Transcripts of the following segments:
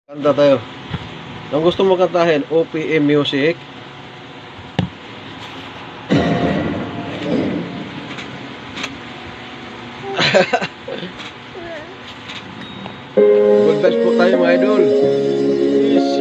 Kanta tayo. Ang gusto mo kantahin, OPM music. Good vibes po tayo mga idol. Yes.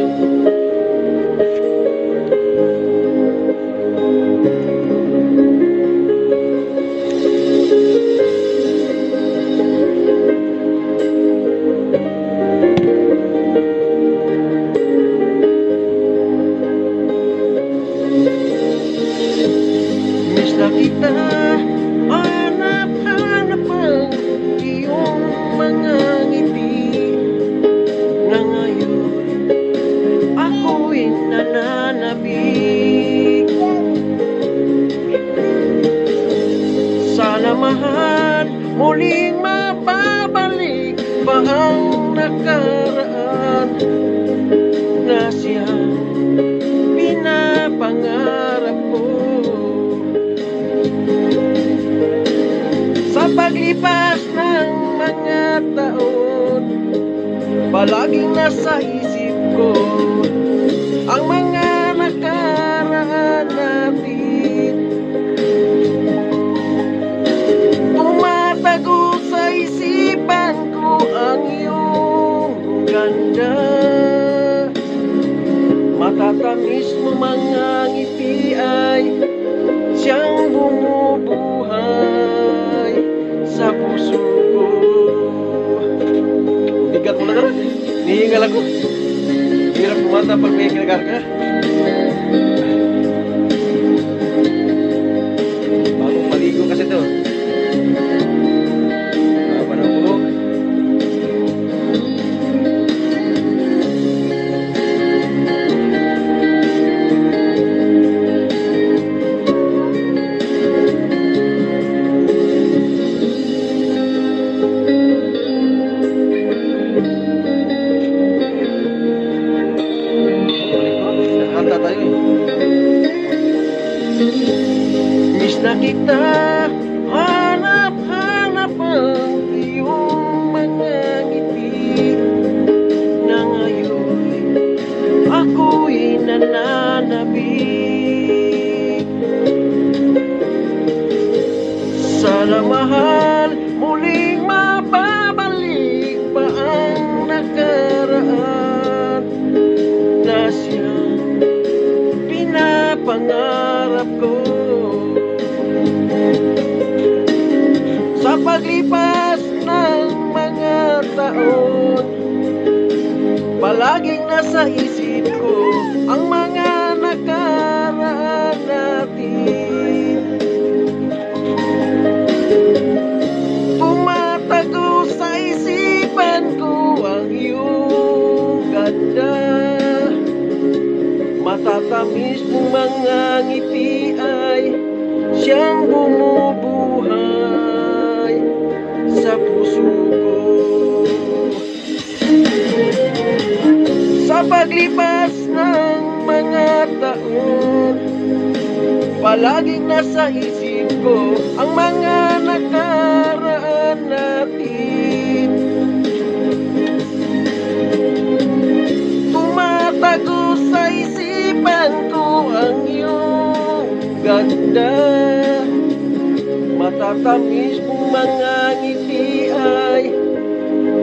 Miss na kita, hanap-hanap ang iyong mga ngiti na ngayon ako'y nananabik. Sana mahal muling mababalik pa ang nakaraan na siyang pinapangarap ko. Sa paglipas ng mga taon, palaging nasa isip ko ang mga nakaraan natin. Tumatago sa isipan ko ang iyong ganda. Matatamis mo mga ngiti ay siyang bumubuhay sa puso ko. Bigat mo na naman. Nihingal ako. Hirap kumanta pag may kinakarga. Bagong maligo kasi ito. Haba ng buhok. Kanta tayo eh. Miss na kita, hanap-hanap ang iyong mga ngiti na ngayon ako'y nananabik. Sana mahal muling mababalik pa ang nakaraan na siyang pinapangarap ko. Sa paglipas ng mga taon, palaging nasa isip ko ang mga nakaraan natin. Tumatago sa isipan ko ang iyong ganda. Matatamis mong mga ngiti ay siyang bumubuhay sa puso ko. Sa paglipas ng mga taon, palaging nasa isip ko ang mga nakaraan natin. Tumatago sa isipan ko ang iyong ganda. Matatamis mong mga ngiti ay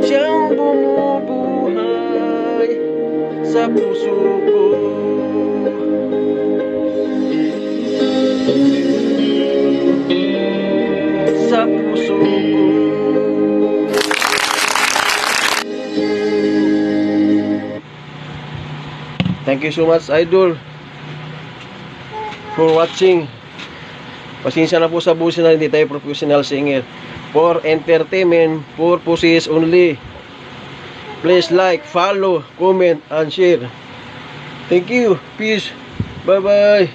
siyang bumubuhay sa puso ko. Sa puso ko. Thank you so much, idol, for watching. Pasensya na po sa busin na hindi tayo professional singer. For entertainment purposes only. Please like, follow, comment, and share. Thank you. Peace. Bye-bye.